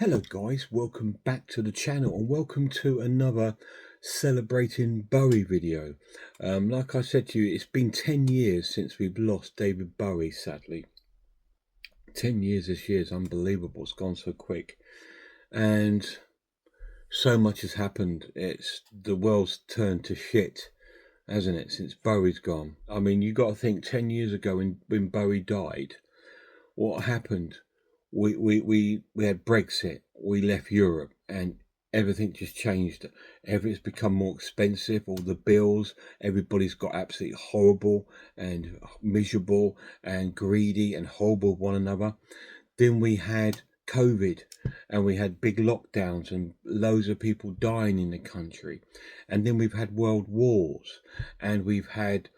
Hello guys, welcome back to the channel and welcome to another celebrating Bowie video. Like I said to you, it's been 10 years since we've lost David Bowie, sadly. 10 years this year is unbelievable, it's gone so quick. And so much has happened. The world's turned to shit, hasn't it, since Bowie's gone. I mean, you got to think 10 years ago when Bowie died, what happened? We had Brexit, we left Europe, and everything just changed. Everything's become more expensive, all the bills, everybody's got absolutely horrible and miserable and greedy and horrible with one another. Then we had COVID, and we had big lockdowns and loads of people dying in the country. And then we've had world wars, and we've had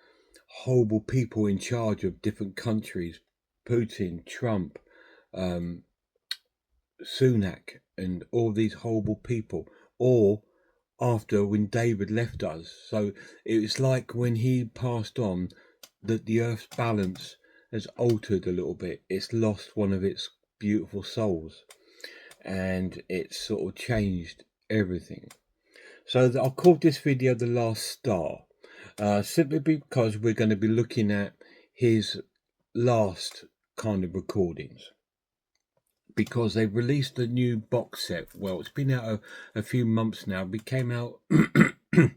horrible people in charge of different countries, Putin, Trump, Sunak, and all these horrible people, or after when David left us. So it's like when he passed on, that the earth's balance has altered a little bit. It's lost one of its beautiful souls, and it's sort of changed everything. So I called this video The Last Star, simply because we're going to be looking at his last kind of recordings, because they've released a new box set. Well, it's been out a few months now. It came out I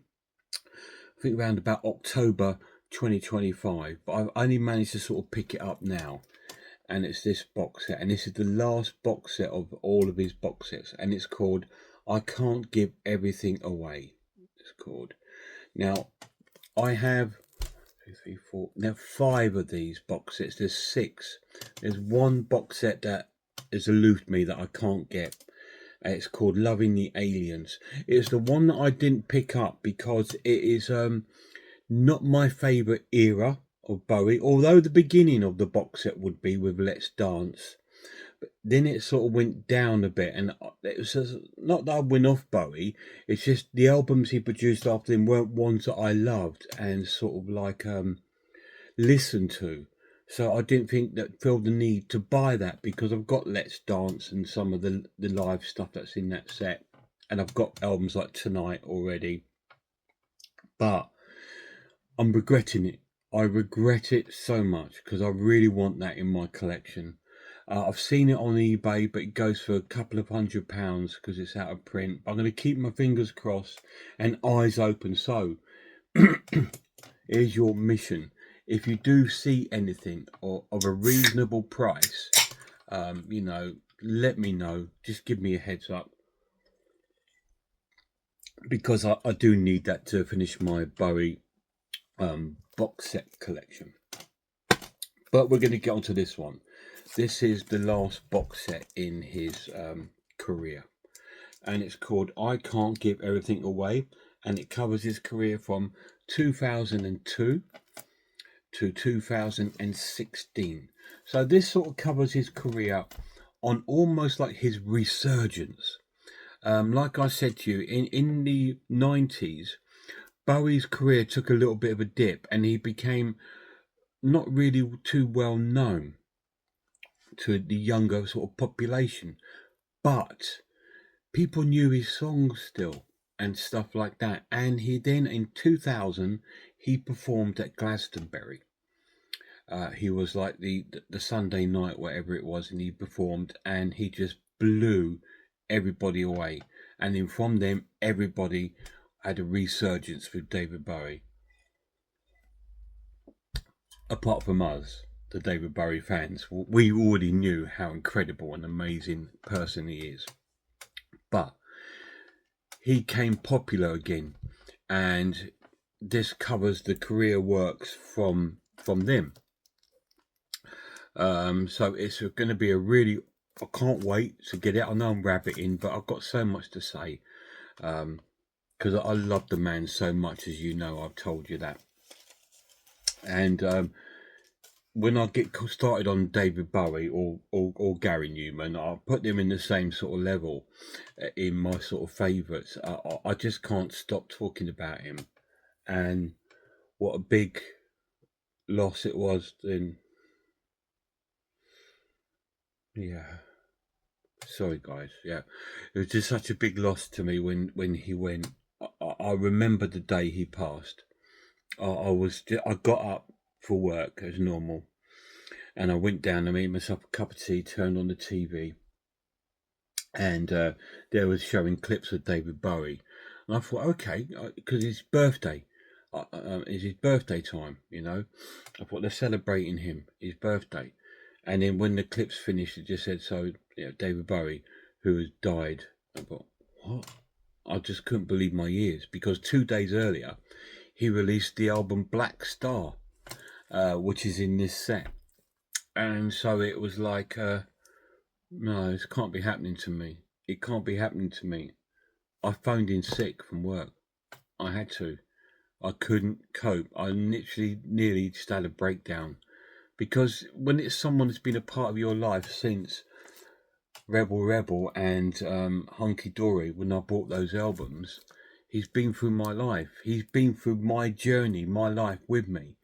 think around about October 2025, but I've only managed to sort of pick it up now, and it's this box set, and this is the last box set of all of his box sets, and it's called I Can't Give Everything Away. It's called. Now I have 2, 3, 4, now 5 of these box sets. There's 6. There's one box set that has eluded me that I can't get. It's called Loving the Aliens. It's the one that I didn't pick up because it is not my favourite era of Bowie, although the beginning of the box set would be with Let's Dance. But then it sort of went down a bit, and it was just, not that I went off Bowie, it's just the albums he produced after them weren't ones that I loved and sort of like listened to. So I didn't feel the need to buy that, because I've got Let's Dance and some of the live stuff that's in that set, and I've got albums like Tonight already. But I'm regretting it. I regret it so much, because I really want that in my collection. I've seen it on eBay, but it goes for a couple of £100 because it's out of print. I'm going to keep my fingers crossed and eyes open. So here's your mission. If you do see anything of a reasonable price, you know, let me know. Just give me a heads up, because I do need that to finish my Bowie box set collection. But we're going to get onto this one. This is the last box set in his career, and it's called I Can't Give Everything Away, and it covers his career from 2002 to 2016. So this sort of covers his career on almost like his resurgence. Like I said to you, in the 90s, Bowie's career took a little bit of a dip, and he became not really too well known to the younger sort of population, but people knew his songs still and stuff like that. And he then, in 2000, he performed at Glastonbury. He was like the Sunday night, whatever it was, and he performed, and he just blew everybody away. And then from them, everybody had a resurgence with David Bowie, apart from us, the David Bowie fans. We already knew how incredible and amazing person he is, but he came popular again, and this covers the career works from them. So it's going to be a really, I can't wait to get it. I know I'm rabbiting, but I've got so much to say, because I love the man so much, as you know. I've told you that. And when I get started on David Bowie or Gary Newman, I'll put them in the same sort of level in my sort of favourites. I just can't stop talking about him, and what a big loss it was then. Yeah, Sorry, guys. Yeah, it was just such a big loss to me when he went. I remember the day he passed. I got up for work as normal, and I went down to make myself a cup of tea, turned on the TV, and there was showing clips of David Bowie, and I thought, okay, because it's birthday, it's his birthday time, you know. I thought they're celebrating his birthday, and then when the clips finished, it just said, so David Bowie, who has died. I thought, what? I just couldn't believe my ears, because 2 days earlier he released the album Black Star, which is in this set, and so it was like, no, this can't be happening to me. It can't be happening to me. I phoned in sick from work. I had to. I couldn't cope. I literally nearly just had a breakdown, because when it's someone that's been a part of your life since Rebel Rebel and Hunky Dory, when I bought those albums, he's been through my life. He's been through my journey, my life with me.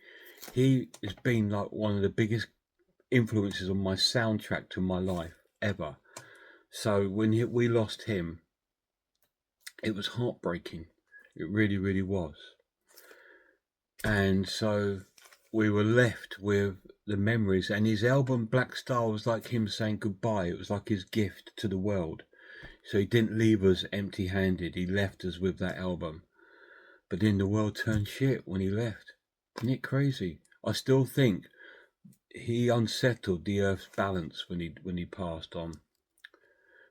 He has been like one of the biggest influences on my soundtrack to my life ever. So when we lost him, it was heartbreaking. It really, really was. And so we were left with the memories, and his album Black Star was like him saying goodbye. It was like his gift to the world. So he didn't leave us empty-handed. He left us with that album. But then the world turned shit when he left. Isn't it crazy? I still think he unsettled the Earth's balance when he passed on.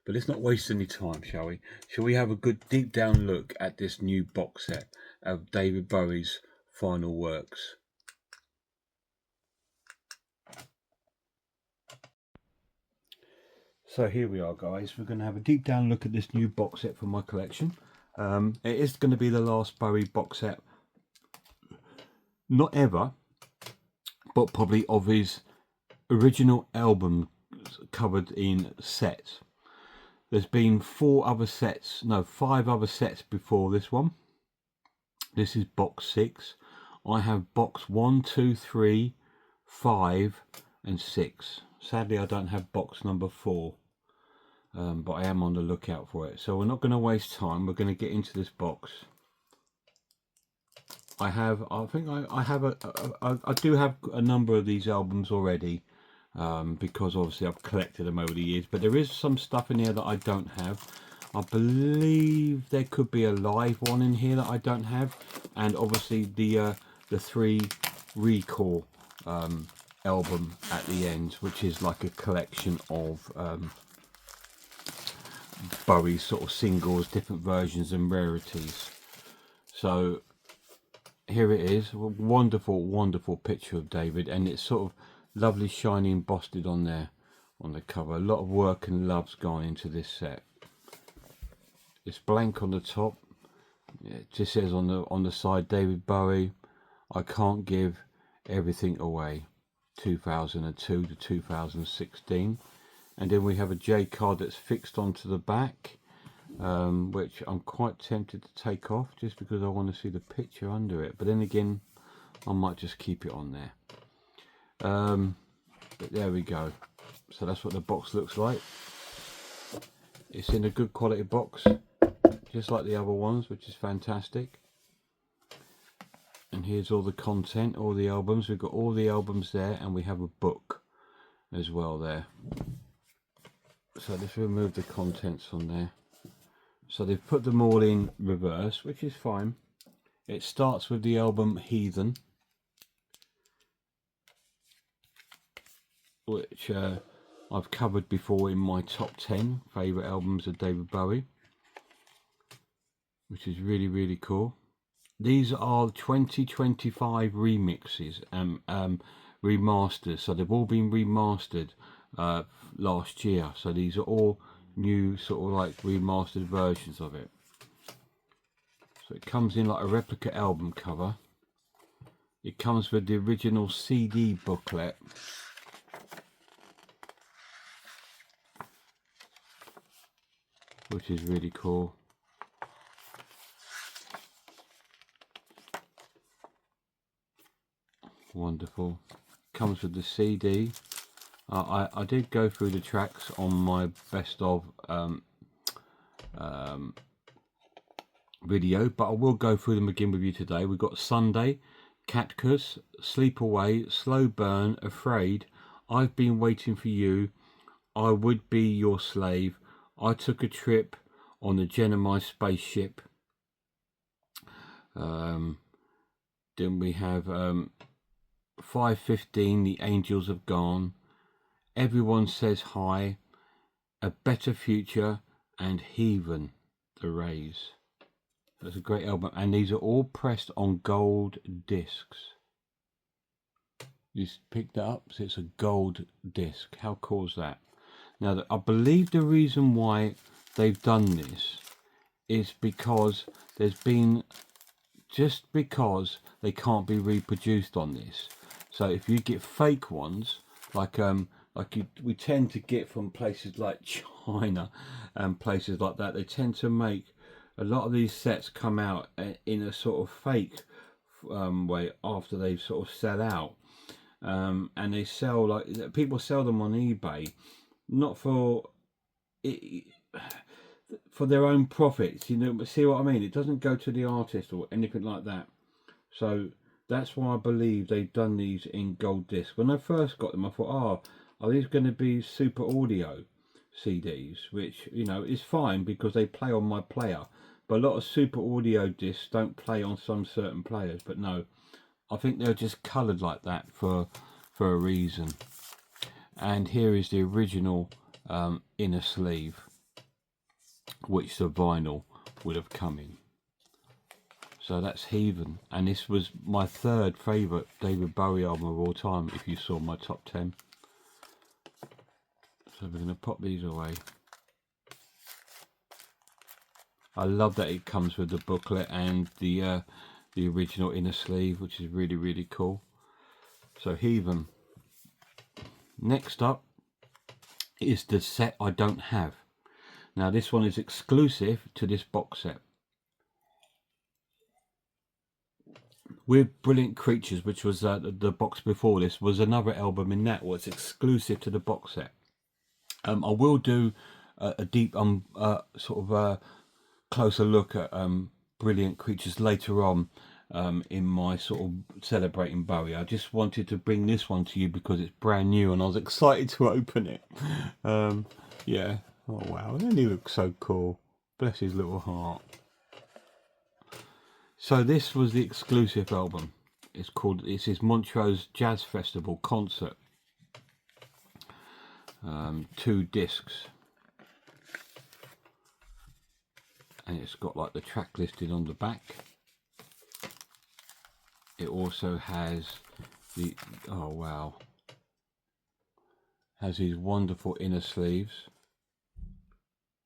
But let's not waste any time, shall we? Shall we have a good deep down look at this new box set of David Bowie's final works? So here we are, guys. We're going to have a deep down look at this new box set from my collection. It is going to be the last Bowie box set, not ever, but probably of his original album covered in sets. There's been 5 other sets before this one. This is box 6. I have box 1, 2, 3, 5 and 6. Sadly, I don't have box number 4, but I am on the lookout for it. So we're not going to waste time. We're going to get into this box. I do have a number of these albums already, because obviously I've collected them over the years, but there is some stuff in here that I don't have. I believe there could be a live one in here that I don't have, and obviously the 3 Recall album at the end, which is like a collection of Bowie's sort of singles, different versions and rarities. So here it is, a wonderful, wonderful picture of David, and it's sort of lovely, shiny, embossed on there on the cover. A lot of work and love's gone into this set. It's blank on the top. It just says on the side, David Bowie, I can't give everything away, 2002 to 2016. And then we have a J card that's fixed onto the back, which I'm quite tempted to take off just because I want to see the picture under it. But then again, I might just keep it on there. But there we go. So that's what the box looks like. It's in a good quality box, just like the other ones, which is fantastic. And here's all the content, all the albums. We've got all the albums there, and we have a book as well there. So let's remove the contents on there. So they've put them all in reverse, which is fine. It starts with the album Heathen, which I've covered before in my top 10 favourite albums of David Bowie, which is really, really cool. These are 2025 remixes and remasters, so they've all been remastered last year. So these are all new sort of like remastered versions of it. So it comes in like a replica album cover. It comes with the original CD booklet, which is really cool. Wonderful. Comes with the CD. I did go through the tracks on my best of video, but I will go through them again with you today. We've got Sunday, Cactus, Sleep Away, Slow Burn, Afraid, I've Been Waiting for You, I Would Be Your Slave, I Took a Trip on the Gemini Spaceship. Then we have 5:15, The Angels Have Gone, Everyone Says Hi, A Better Future, and Heathen, The Rays. That's a great album, and these are all pressed on gold discs. You picked that up, so it's a gold disc. How cool is that? Now, I believe the reason why they've done this is because there's been, just because they can't be reproduced on this. So if you get fake ones, we tend to get from places like China and places like that, they tend to make a lot of these sets come out in a sort of fake way after they've sort of sell out, and they sell, like, people sell them on eBay, not for it, for their own profits, you know. See what I mean? It doesn't go to the artist or anything like that. So that's why I believe they've done these in gold disc. When I first got them, I thought, oh, are these going to be super audio CDs? Which, you know, is fine because they play on my player. But a lot of super audio discs don't play on some certain players. But no, I think they're just coloured like that for a reason. And here is the original inner sleeve, which the vinyl would have come in. So that's Heathen, and this was my third favourite David Bowie album of all time, if you saw my top 10. So we're going to pop these away. I love that it comes with the booklet and the original inner sleeve, which is really, really cool. So Heathen. Next up is the set I don't have. Now this one is exclusive to this box set. With Brilliant Creatures, which was the box before this, was another album in that was exclusive to the box set. I will do a deep closer look at Brilliant Creatures later on in my sort of celebrating Bowie. I just wanted to bring this one to you because it's brand new and I was excited to open it. Yeah. Oh wow, and he looks so cool. Bless his little heart. So this was the exclusive album. It's his Montrose Jazz Festival concert. 2 discs. And it's got like the track listed on the back. It also has the, oh wow, has these wonderful inner sleeves.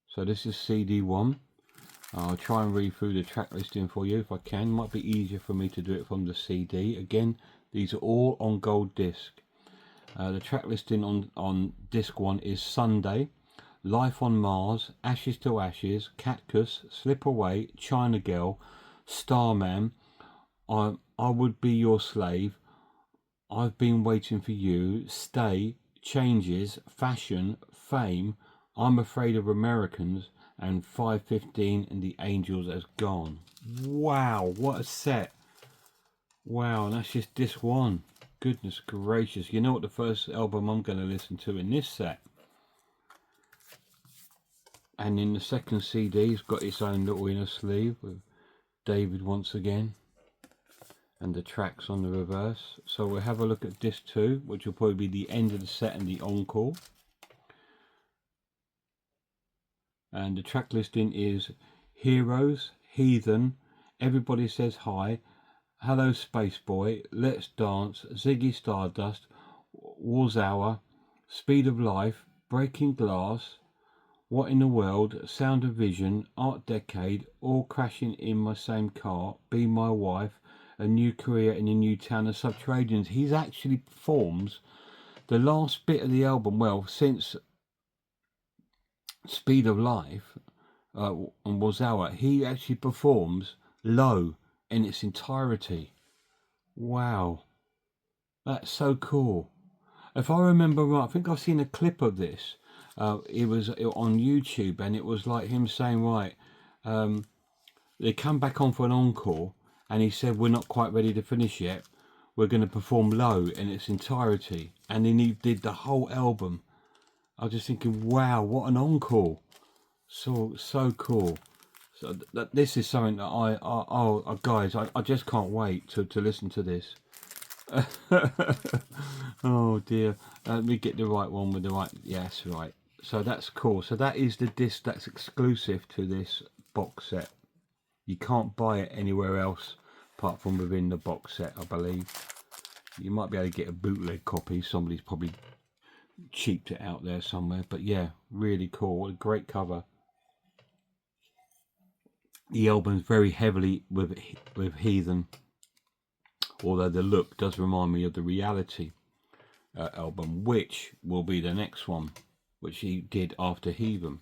So this is CD1. I'll try and read through the track listing for you if I can. Might be easier for me to do it from the CD. Again, these are all on gold disc. The track listing on disc 1 is Sunday, Life on Mars, Ashes to Ashes, Cactus, Slip Away, China Girl, Starman, I Would Be Your Slave, I've Been Waiting for You, Stay, Changes, Fashion, Fame, I'm Afraid of Americans, and 5:15 and The Angels Has Gone. Wow, what a set. Wow, and that's just disc 1. Goodness gracious. You know what the first album I'm going to listen to in this set? And in the second CD, it's got its own little inner sleeve with David once again. And the tracks on the reverse. So we'll have a look at disc 2, which will probably be the end of the set and the encore. And the track listing is Heroes, Heathen, Everybody Says Hi, Hello Space Boy, Let's Dance, Ziggy Stardust, War's Hour, Speed of Life, Breaking Glass, What in the World, Sound of Vision, Art Decade, All Crashing in My Same Car, Be My Wife, A New Career in a New Town, and Subterraneans. He's actually performs the last bit of the album, well, since Speed of Life and Was Hour, he actually performs Low in its entirety. Wow, that's so cool. If I remember right, I think I've seen a clip of this. It was on YouTube, and it was like him saying, right, they come back on for an encore, and he said, we're not quite ready to finish yet. We're going to perform Low in its entirety. And then he did the whole album. I was just thinking, wow, what an encore. So cool. So this is something that guys, I just can't wait to listen to this. Oh dear. Let me get the right one with the right, yes, right. So that's cool. So that is the disc that's exclusive to this box set. You can't buy it anywhere else apart from within the box set, I believe. You might be able to get a bootleg copy. Somebody's probably cheaped it out there somewhere. But yeah, really cool. A great cover. The album's very heavily with Heathen, although the look does remind me of the Reality album, which will be the next one, which he did after Heathen.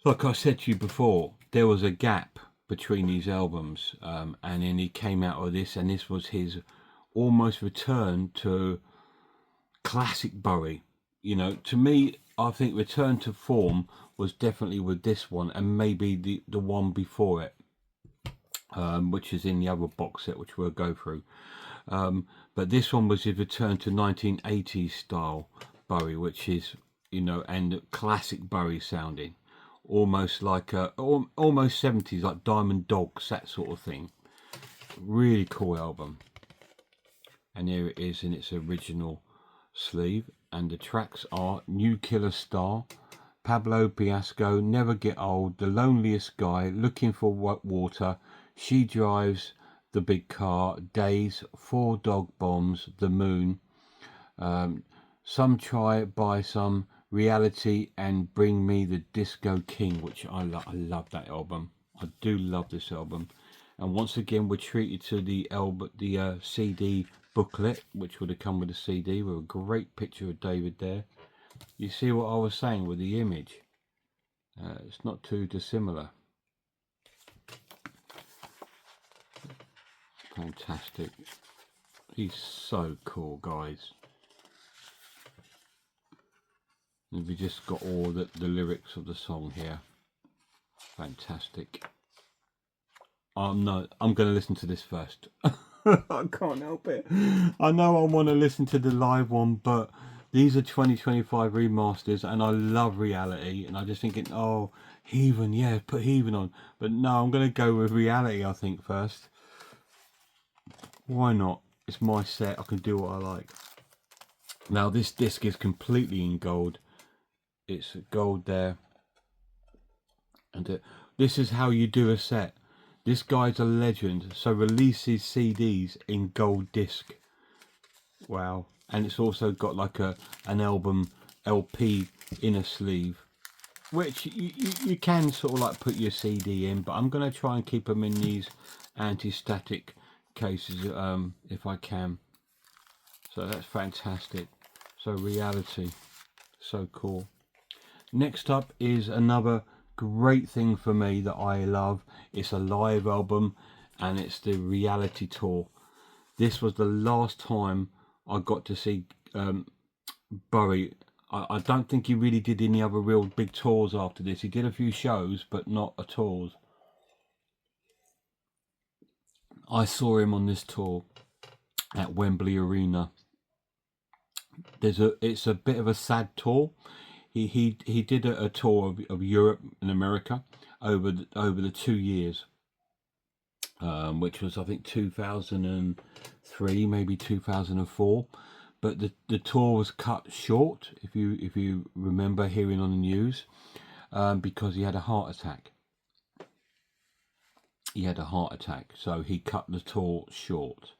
Like I said to you before, there was a gap between these albums, and then he came out with this, and this was his almost return to classic Bowie. You know, to me, I think return to form was definitely with this one, and maybe the one before it, which is in the other box set, which we'll go through. But this one was his return to 1980s style Bowie, which is, you know, and classic Bowie sounding, almost like almost 70s, like Diamond Dogs, that sort of thing. Really cool album. And here it is in its original sleeve, and the tracks are New Killer Star, Pablo Piasco, Never Get Old, The Loneliest Guy, Looking for Water, She Drives the Big Car, Days, Four Dog Bombs, The Moon, Some Try, Buy Some, Reality, and Bring Me the Disco King, which I love that album. I do love this album. And once again, we're treated to the CD booklet, which would have come with the CD, with a great picture of David there. You see what I was saying with the image? It's not too dissimilar. Fantastic. He's so cool, guys. And we just got all the lyrics of the song here. Fantastic. No, I'm going to listen to this first. I can't help it. I know I want to listen to the live one, but these are 2025 remasters, and I love Reality, and I'm just thinking, oh, Heathen, yeah, put Heathen on. But no, I'm going to go with Reality, I think, first. Why not? It's my set. I can do what I like. Now, this disc is completely in gold. It's gold there. And this is how you do a set. This guy's a legend, so releases CDs in gold disc. Wow. And it's also got like an album LP inner sleeve, which you can sort of like put your CD in, but I'm going to try and keep them in these anti-static cases if I can. So that's fantastic. So Reality, so cool. Next up is another great thing for me that I love. It's a live album, and it's the Reality Tour. This was the last time I got to see Bowie. I don't think he really did any other real big tours after this. He did a few shows, but not a tours. I saw him on this tour at Wembley Arena. It's a bit of a sad tour. He did a tour of Europe and America over the 2 years, which was I think 2003, maybe 2004. But the tour was cut short, if you remember hearing on the news, because he had a heart attack. He had a heart attack, so he cut the tour short,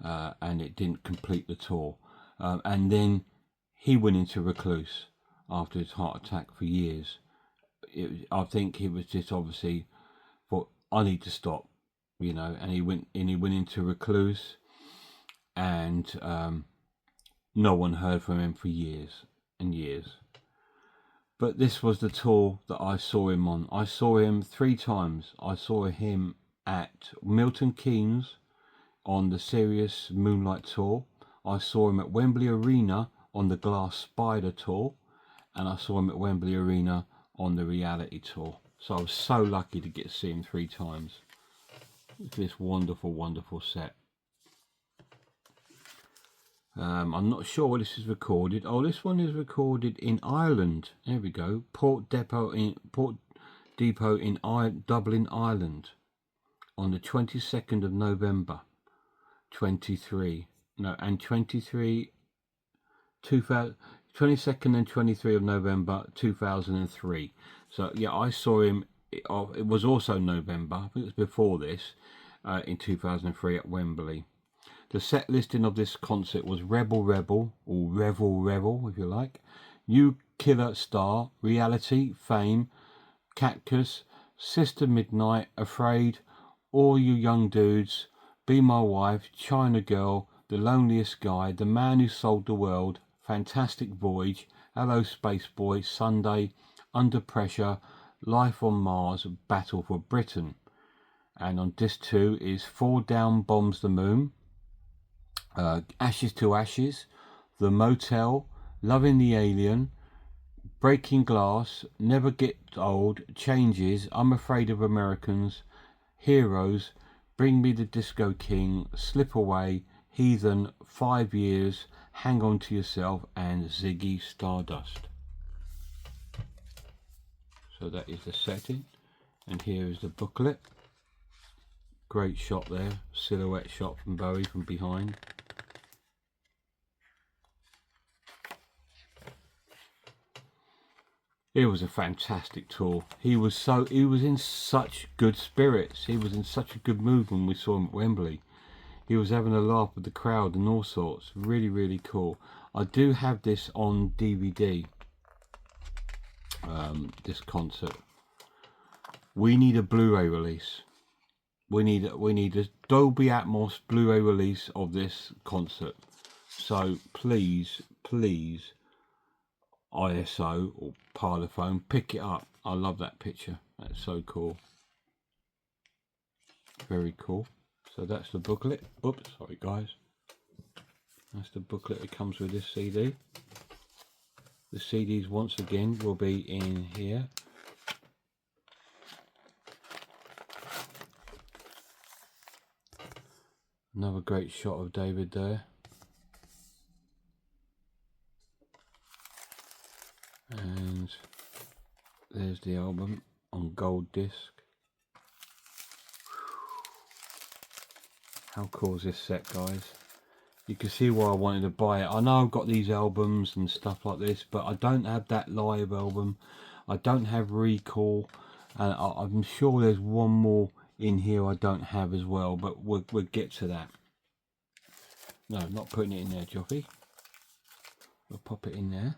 and it didn't complete the tour. And then he went into recluse after his heart attack for years. I think it was just obviously thought, I need to stop, you know, and he went into recluse, and no one heard from him for years and years. But this was the tour that I saw him on. I saw him 3 times. I saw him at Milton Keynes on the Serious Moonlight Tour. I saw him at Wembley Arena on the Glass Spider tour, and I saw him at Wembley Arena on the Reality tour. So I was so lucky to get to see him 3 times. This wonderful, wonderful set. I'm not sure where this is recorded. Oh, this one is recorded in Ireland. There we go. Port Depot in Dublin, Ireland, on the 22nd of November, 23. No, and 23, 2000, 22nd and 23 of November 2003. So yeah, I saw him. It was also November. I think it was before this, in 2003 at Wembley. The set listing of this concert was Rebel Rebel, or Revel Revel if you like, New Killer Star, Reality, Fame, Cactus, Sister Midnight, Afraid, All You Young Dudes, Be My Wife, China Girl, The Loneliest Guy, The Man Who Sold the World, Fantastic Voyage, Hello Space Boy, Sunday, Under Pressure, Life on Mars, Battle for Britain. And on disc 2 is Fall Down Bombs the Moon, Ashes to Ashes, The Motel, Loving the Alien, Breaking Glass, Never Get Old, Changes, I'm Afraid of Americans, Heroes, Bring Me the Disco King, Slip Away, Heathen, 5 Years, Hang On to Yourself, and Ziggy Stardust. So that is the setting, and here is the booklet. Great shot there, silhouette shot from Bowie from behind. It was a fantastic tour. He was in such good spirits. He was in such a good mood when we saw him at Wembley. He was having a laugh with the crowd and all sorts. Really, really cool. I do have this on DVD. This concert. We need a Blu-ray release. We need a Dolby Atmos Blu-ray release of this concert. So please, please, ISO or Parlophone, pick it up. I love that picture. That's so cool. Very cool. So that's the booklet. Oops, sorry guys. That's the booklet that comes with this CD. The CDs once again will be in here. Another great shot of David there. And there's the album on gold disc. How cool is this set, guys? You can see why I wanted to buy it. I know I've got these albums and stuff like this, but I don't have that live album. I don't have Recall, and I'm sure there's one more in here I don't have as well, but we'll get to that. No, not putting it in there, Joffy. We'll pop it in there.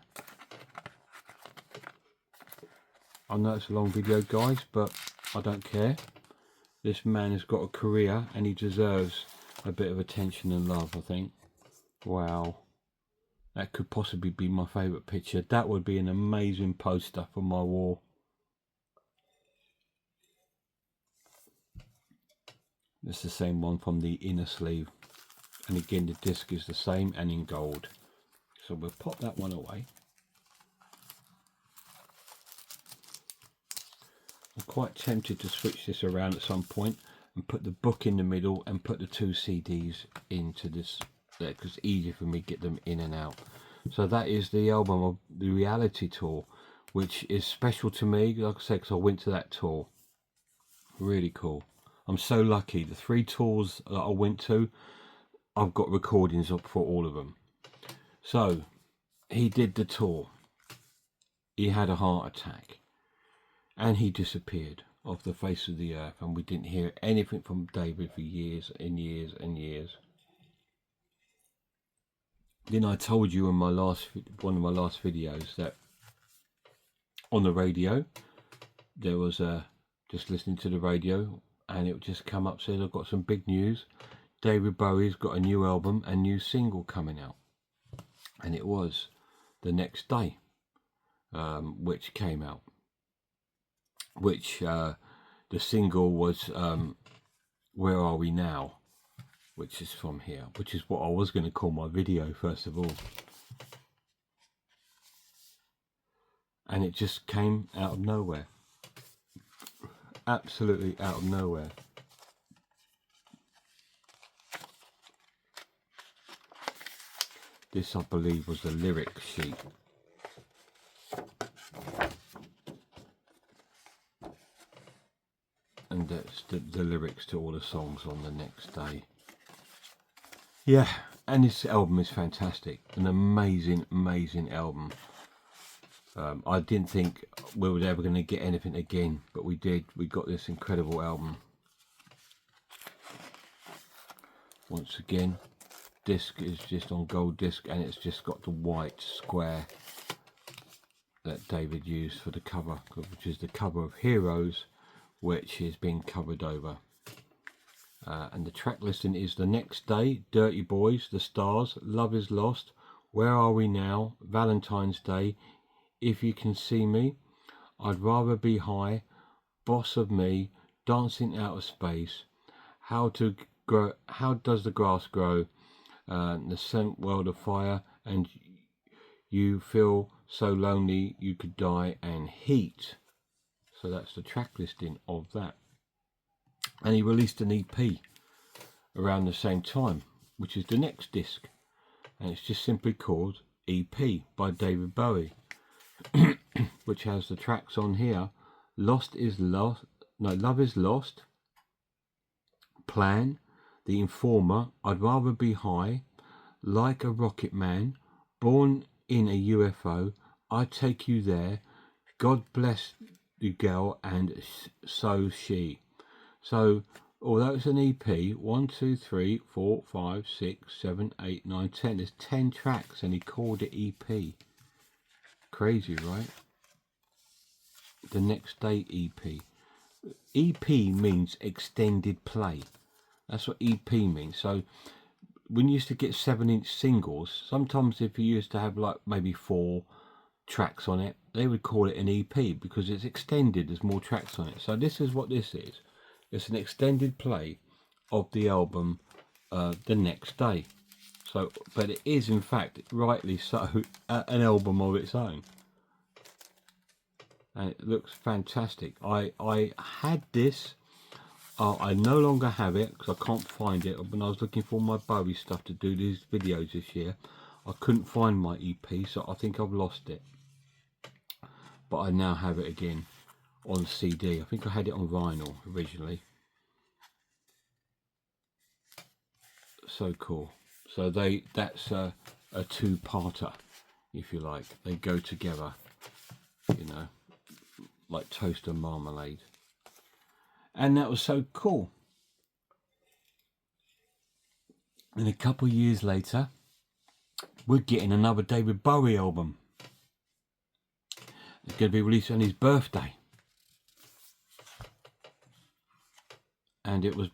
I know it's a long video, guys, but I don't care. This man has got a career and he deserves a bit of attention and love, I think. Wow. That could possibly be my favourite picture. That would be an amazing poster for my wall. It's the same one from the inner sleeve. And again, the disc is the same and in gold. So we'll pop that one away. I'm quite tempted to switch this around at some point and put the book in the middle and put the 2 CDs into this there, because it's easier for me to get them in and out. So that is the album of the Reality tour, which is special to me, like I said, because I went to that tour. Really cool. I'm so lucky. The 3 tours that I went to, I've got recordings up for all of them. So he did the tour. He had a heart attack. And he disappeared off the face of the earth, and we didn't hear anything from David for years and years and years. Then I told you in my one of my last videos that on the radio there was just listening to the radio, and it would just come up, said I've got some big news. David Bowie's got a new album and new single coming out, and it was the next day, which came out. Which the single was Where Are We Now? which is from here, which is what I was going to call my video first of all. And it just came out of nowhere. Absolutely out of nowhere. This, I believe, was the lyric sheet. And that's the lyrics to all the songs on the next day. Yeah, and this album is fantastic. An amazing, amazing album. I didn't think we were ever going to get anything again, but we did. We got this incredible album. Once again, disc is just on gold disc, and it's just got the white square that David used for the cover, which is the cover of Heroes, which is being covered over. And the track listing is The Next Day, Dirty Boys, The Stars, Love Is Lost, Where Are We Now, Valentine's Day, If You Can See Me, I'd Rather Be High, Boss of Me, Dancing Out of Space, How Does the Grass Grow, The Scent World of Fire, and You Feel So Lonely You Could Die, and Heat. So that's the track listing of that. And he released an EP around the same time, which is the next disc, and it's just simply called EP by David Bowie, which has the tracks on here: Love Is Lost, Plan, The Informer, I'd Rather Be High, Like a Rocket Man, Born in a UFO, I Take You There, God Bless You Girl, and So She. So although it's an EP, 1, 2, 3, 4, 5, 6, 7, 8, 9, 10, there's 10 tracks, and he called it EP. Crazy, right? The Next Day EP. EP means extended play. That's what EP means. So when you used to get 7-inch singles, sometimes if you used to have like maybe 4 tracks on it, they would call it an EP because it's extended, there's more tracks on it. So this is what this is. It's an extended play of the album The Next Day. So, but it is in fact, rightly so, an album of its own. And it looks fantastic. I had this. I no longer have it because I can't find it. When I was looking for my Bowie stuff to do these videos this year, I couldn't find my EP, so I think I've lost it. But I now have it again on CD. I think I had it on vinyl originally. So cool. So that's a two-parter, if you like. They go together, you know, like toast and marmalade. And that was so cool. And a couple of years later, we're getting another David Bowie album. It's going to be released on his birthday. And it was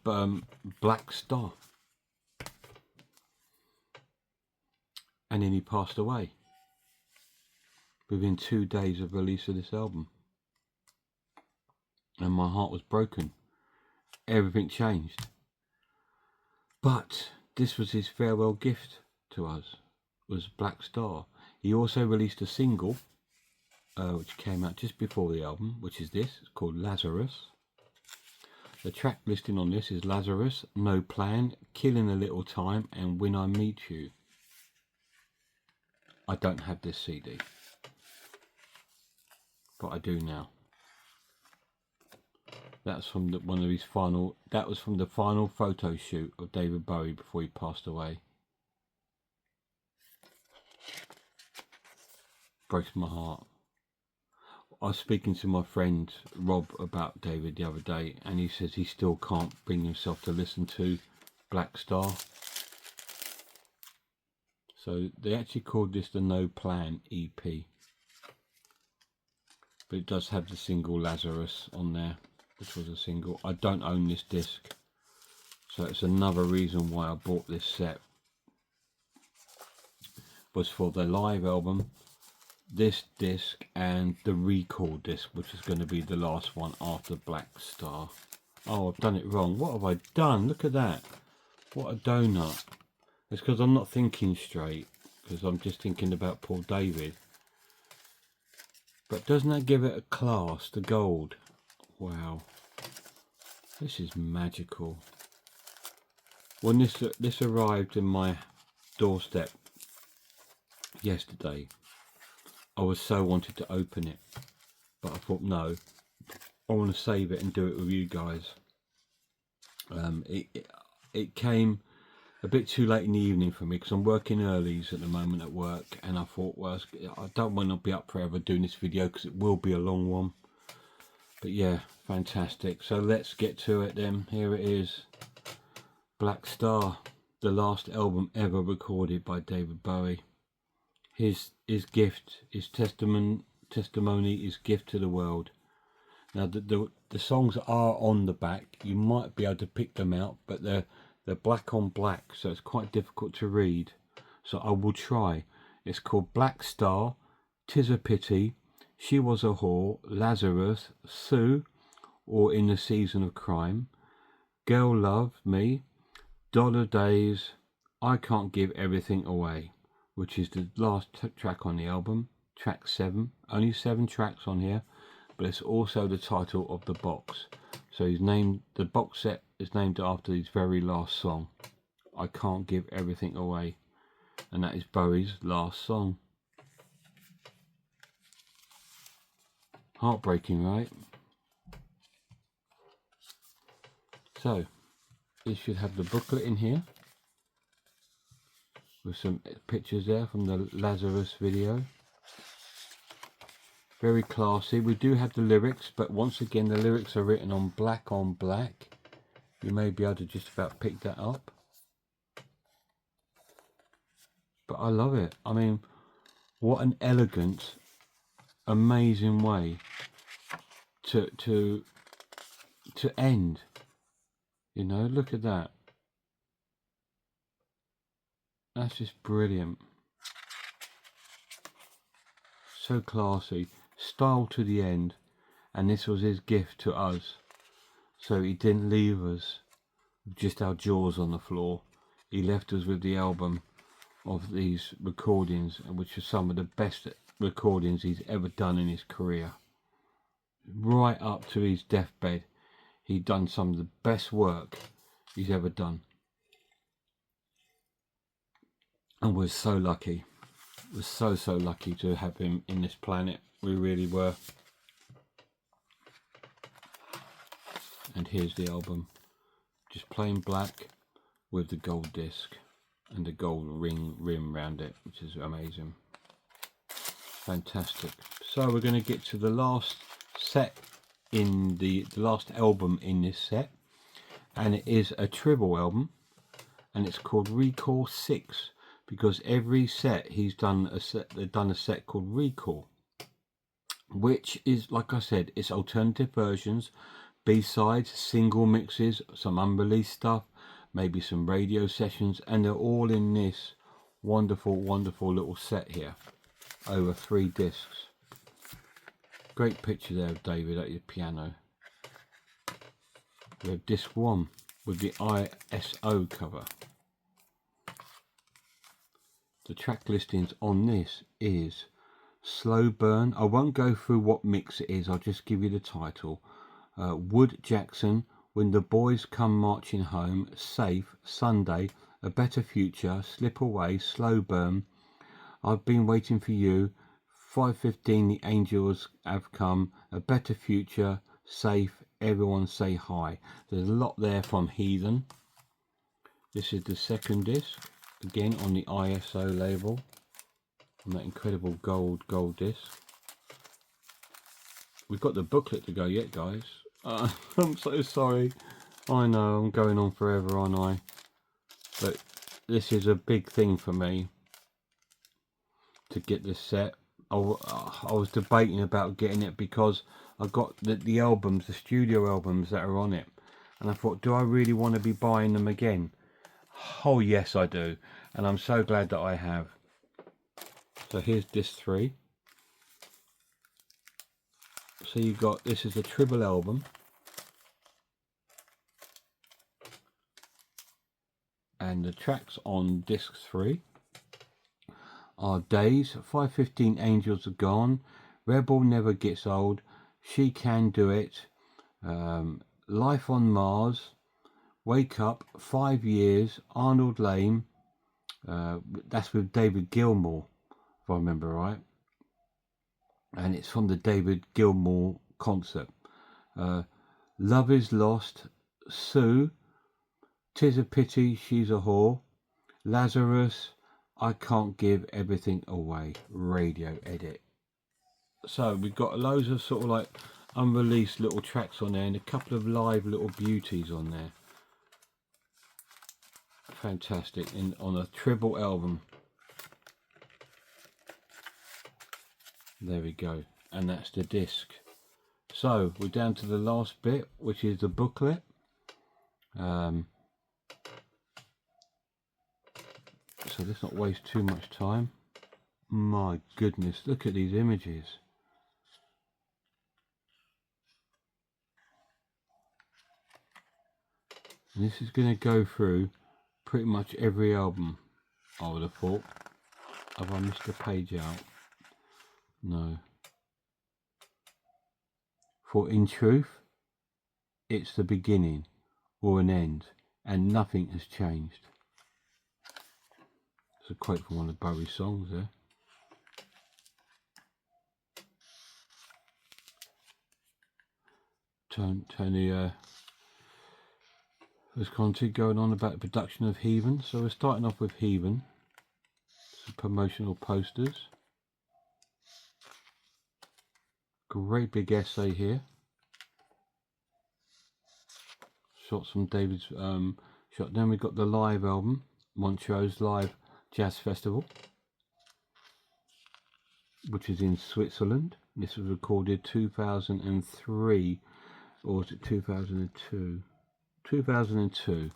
Black Star. And then he passed away within 2 days of release of this album. And my heart was broken. Everything changed. But this was his farewell gift to us, was Black Star. He also released a single, which came out just before the album, which is this. It's called Lazarus. The track listing on this is Lazarus, No Plan, Killing a Little Time, and When I Meet You. I don't have this CD, but I do now. That's from one of his final. That was from the final photo shoot of David Bowie before he passed away. Breaks my heart. I was speaking to my friend Rob about David the other day, and he says he still can't bring himself to listen to Black Star. So they actually called this the No Plan EP. But it does have the single Lazarus on there, which was a single. I don't own this disc, so it's another reason why I bought this set. Was for the live album, this disc, and the record disc, which is going to be the last one after Black Star. Oh, I've done it wrong. What have I done? Look at that. What a donut. It's because I'm not thinking straight, because I'm just thinking about Paul David. But doesn't that give it a class, the gold? Wow. This is magical. When this arrived in my doorstep yesterday, I was so wanted to open it. But I thought, no, I want to save it and do it with you guys. It came a bit too late in the evening for me because I'm working earlies at the moment at work, and I thought, well, I don't want to be up forever doing this video because it will be a long one. But yeah, fantastic. So let's get to it then. Here it is. Black Star, the last album ever recorded by David Bowie. His gift, his testimony, his gift to the world. Now the songs are on the back. You might be able to pick them out, but they're black on black, so it's quite difficult to read. So I will try. It's called Black Star, 'Tis a Pity, She Was a Whore, Lazarus, Sue, or In the Season of Crime, Girl Love Me, Dollar Days, I Can't Give Everything Away, which is the last track on the album, track 7. Only 7 tracks on here, but it's also the title of the box. So the box set is named after his very last song, I Can't Give Everything Away, and that is Bowie's last song. Heartbreaking, right? So this should have the booklet in here with some pictures there from the Lazarus video. Very classy. We do have the lyrics, but once again the lyrics are written on black on black. You may be able to just about pick that up. But I love it. I mean, what an elegant, amazing way to end. You know, look at that. That's just brilliant. So classy. Style to the end. And this was his gift to us. So he didn't leave us with just our jaws on the floor. He left us with the album of these recordings, which are some of the best recordings he's ever done in his career. Right up to his deathbed, he'd done some of the best work he's ever done. And we're so lucky. We're so lucky to have him in this planet. We really were. And here's the album, just plain black with the gold disc and the gold rim around it, which is amazing. Fantastic. So we're going to get to the last set in the last album in this set, and it is a triple album, and it's called Recall 6, because every set they've done a set called Recall, which is, like I said, it's alternative versions, B-sides, single mixes, some unreleased stuff, maybe some radio sessions, and they're all in this wonderful little set here over 3 discs. Great picture there of David at your piano. We have disc 1 with the ISO cover. The track listings on this is Slow Burn. I won't go through what mix it is, I'll just give you the title. Wood Jackson, When the Boys Come Marching Home, Safe, Sunday, A Better Future, Slip Away, Slow Burn, I've Been Waiting for You, 5:15 The Angels Have Come, A Better Future, Safe, Everyone Say Hi. There's a lot there from Heathen. This is the second disc, again on the ISO label, on that incredible gold disc. We've got the booklet to go yet, guys. I'm so sorry. I know I'm going on forever, aren't I? But this is a big thing for me to get this set. I was debating about getting it because I got the albums, the studio albums that are on it, and I thought, do I really want to be buying them again? Oh yes, I do, and I'm so glad that I have. So here's disc 3. So you got, this is a triple album. And the tracks on disc 3 are Days, 515 Angels Are Gone, Rebel Never Gets Old, She Can Do It, Life on Mars, Wake Up, 5 Years, Arnold Lane, that's with David Gilmour, if I remember right, and it's from the David Gilmour concert. Love Is Lost, Sue, 'Tis a Pity She's a Whore, Lazarus, I Can't Give Everything Away, radio edit. So we've got loads of sort of like unreleased little tracks on there and a couple of live little beauties on there. Fantastic, on a triple album. There we go, and that's the disc. So we're down to the last bit, which is the booklet. So let's not waste too much time. My goodness, look at these images. And this is going to go through pretty much every album, I would have thought. Have I missed a page out? No. For in truth, it's the beginning or an end, and nothing has changed. It's a quote from one of Bowie songs there. Tony Visconti going on about the production of Heathen. So we're starting off with Heathen. Some promotional posters. Great big essay here. Shots from David's shot. Then we've got the live album, Montreux Live Jazz Festival, which is in Switzerland. This was recorded 2003, or was it 2002? 2002.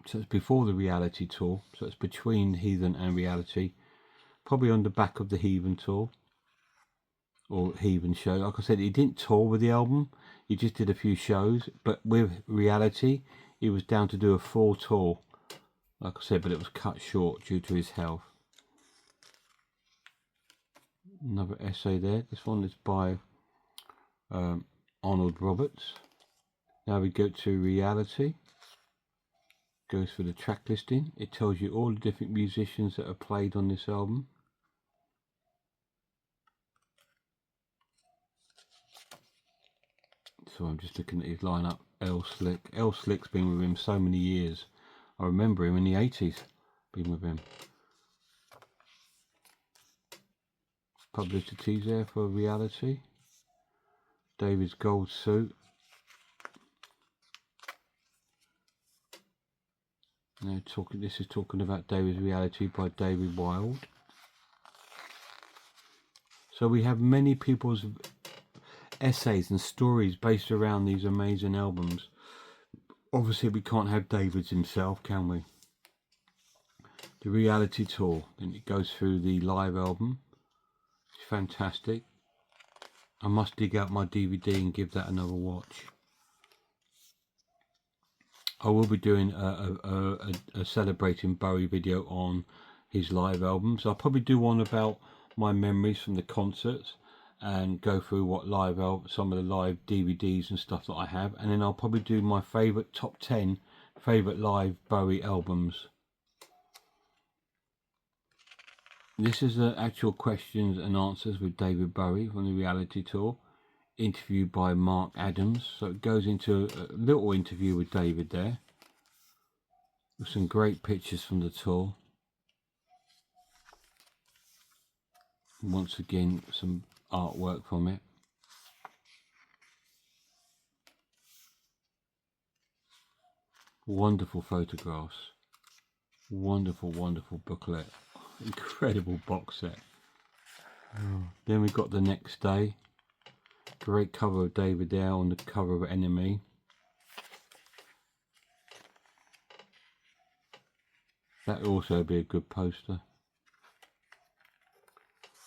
So it's before the Reality tour. So it's between Heathen and Reality. Probably on the back of the Heathen tour. Or Heathen show. Like I said, he didn't tour with the album. He just did a few shows. But with Reality, he was down to do a full tour. Like I said, but it was cut short due to his health. Another essay there. This one is by Arnold Roberts. Now we go to Reality. Goes for the track listing. It tells you all the different musicians that are played on this album. So I'm just looking at his lineup. L Slick. L Slick's been with him so many years. I remember him in the 80s. Been with him. Publicities there for Reality. David's gold suit. Now this is talking about David's Reality by David Wilde. So we have many people's essays and stories based around these amazing albums. Obviously we can't have David's himself, can we? The Reality tour, then it goes through the live album. It's fantastic. I must dig out my DVD and give that another watch. I will be doing a celebrating Bowie video on his live albums. I'll probably do one about my memories from the concerts and go through what some of the live DVDs and stuff that I have, and then I'll probably do my favourite top 10 favourite live Bowie albums. This is the actual questions and answers with David Bowie from the Reality tour, interviewed by Mark Adams. So it goes into a little interview with David there, with some great pictures from the tour. Once again, some artwork from it. Wonderful photographs. Wonderful, wonderful booklet. Incredible box set. Then we got The Next Day. Great cover of David there on the cover of Enemy. That would also be a good poster.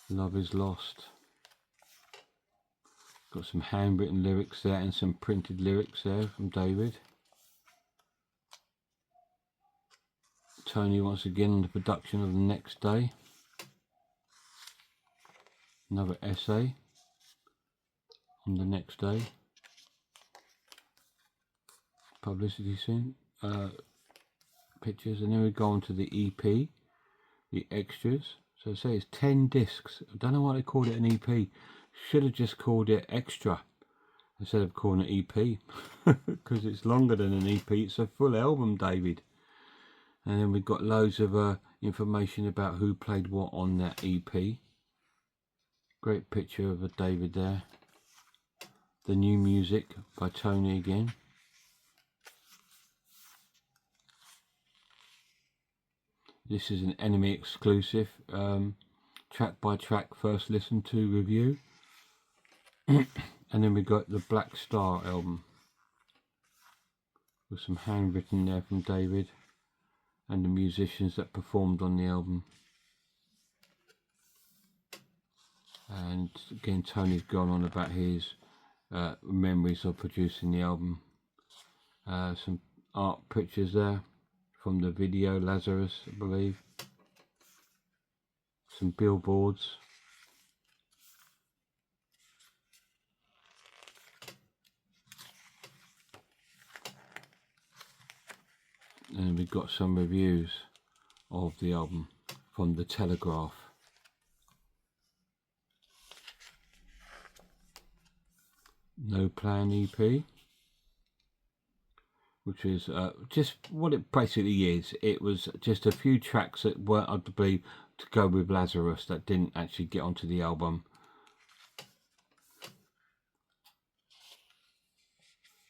Love Is Lost. Got some handwritten lyrics there and some printed lyrics there from David. Tony once again on the production of the next day. Another essay on the next day. Publicity soon. Pictures, and then we go on to the EP, the extras. So say it's 10 discs. I don't know why they called it an EP. Should have just called it extra instead of calling it EP, because it's longer than an EP. It's a full album, David. And then we've got loads of information about who played what on that EP. Great picture of David there. The new music by Tony again. This is an Enemy exclusive, track by track first listen to review. And then we got the Black Star album with some handwritten there from David and the musicians that performed on the album. And again, Tony's gone on about his memories of producing the album. Some art pictures there from the video Lazarus, I believe. Some billboards. And we've got some reviews of the album from the Telegraph. No Plan EP, which is just what it basically is. It was just a few tracks that weren't, I believe, to go with Lazarus that didn't actually get onto the album.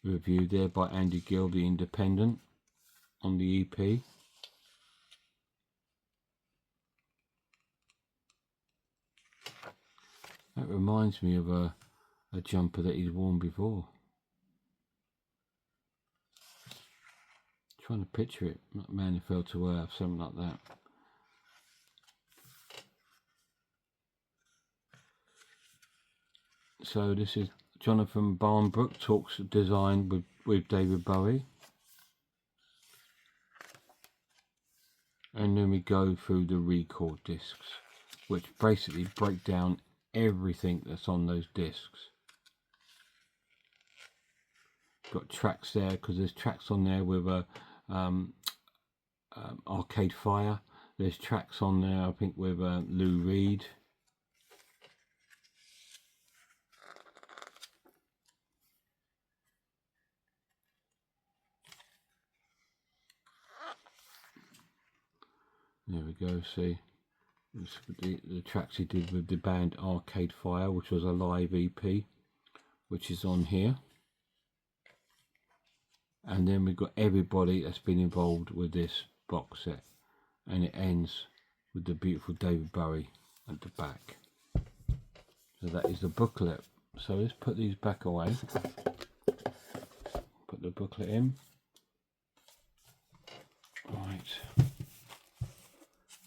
Review there by Andy Gill, The Independent, on the EP. That reminds me of a jumper that he's worn before. Trying to picture it, Man Who Fell to Earth, something like that. So this is Jonathan Barnbrook talks design with David Bowie. And then we go through the record discs, which basically break down everything that's on those discs. Got tracks there because there's tracks on there with a Arcade Fire. There's tracks on there, I think, with Lou Reed. There we go. See, the tracks he did with the band Arcade Fire, which was a live EP, which is on here. And then we've got everybody that's been involved with this box set, and it ends with the beautiful David Bowie at the back. So that is the booklet. So let's put these back away. Put the booklet in. Right.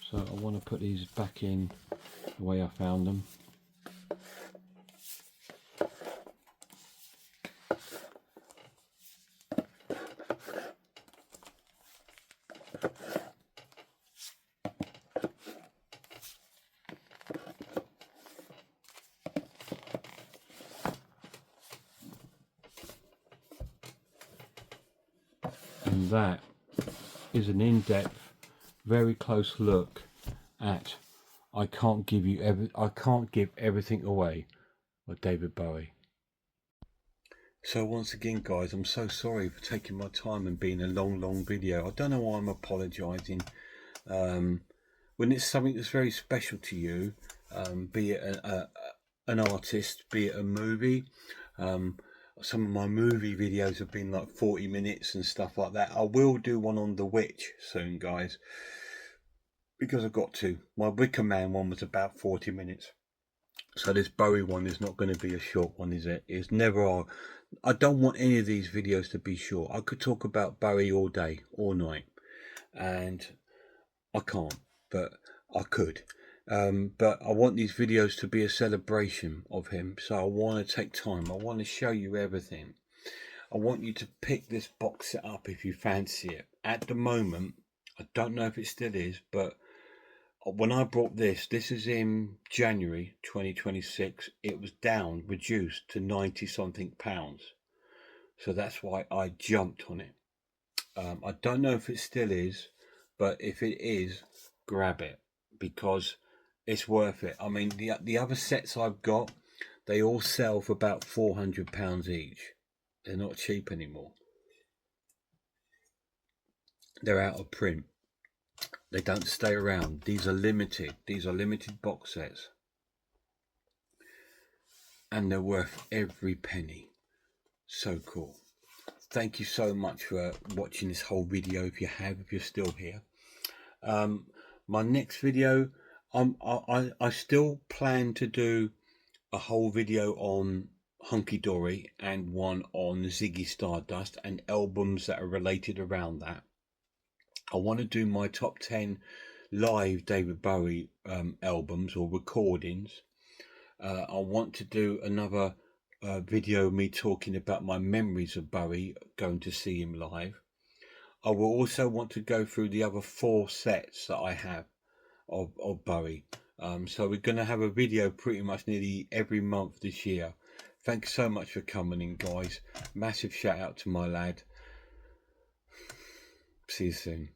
So I want to put these back in the way I found them. And that is an in-depth, very close look at I Can't Give Everything Away by David Bowie. So once again, guys, I'm so sorry for taking my time and being a long video. I don't know why I'm apologising. When it's something that's very special to you, be it an artist, be it a movie. Some of my movie videos have been like 40 minutes and stuff like that. I will do one on The Witch soon, guys, because I've got to. My Wicker Man one was about 40 minutes. So this Bowie one is not going to be a short one, is it? It's never. I don't want any of these videos to be short. I could talk about Bowie all day, all night, and I can't, but I could. But I want these videos to be a celebration of him, so I want to take time. I want to show you everything. I want you to pick this box set up if you fancy it. At the moment, I don't know if it still is, but when I bought this is in January 2026, it was down, reduced to 90 something pounds. So that's why I jumped on it. I don't know if it still is, but if it is, grab it because it's worth it. I mean, the other sets I've got, they all sell for about £400 each. They're not cheap anymore. They're out of print. They don't stay around. These are limited. These are limited box sets. And they're worth every penny. So cool. Thank you so much for watching this whole video. If you're still here. My next video, I still plan to do a whole video on Hunky Dory and one on Ziggy Stardust and albums that are related around that. I want to do my top 10 live David Bowie albums or recordings. I want to do another video of me talking about my memories of Bowie, going to see him live. I will also want to go through the other 4 sets that I have of Bowie. So we're going to have a video pretty much nearly every month this year. Thanks so much for coming in, guys. Massive shout out to my lad. See you soon.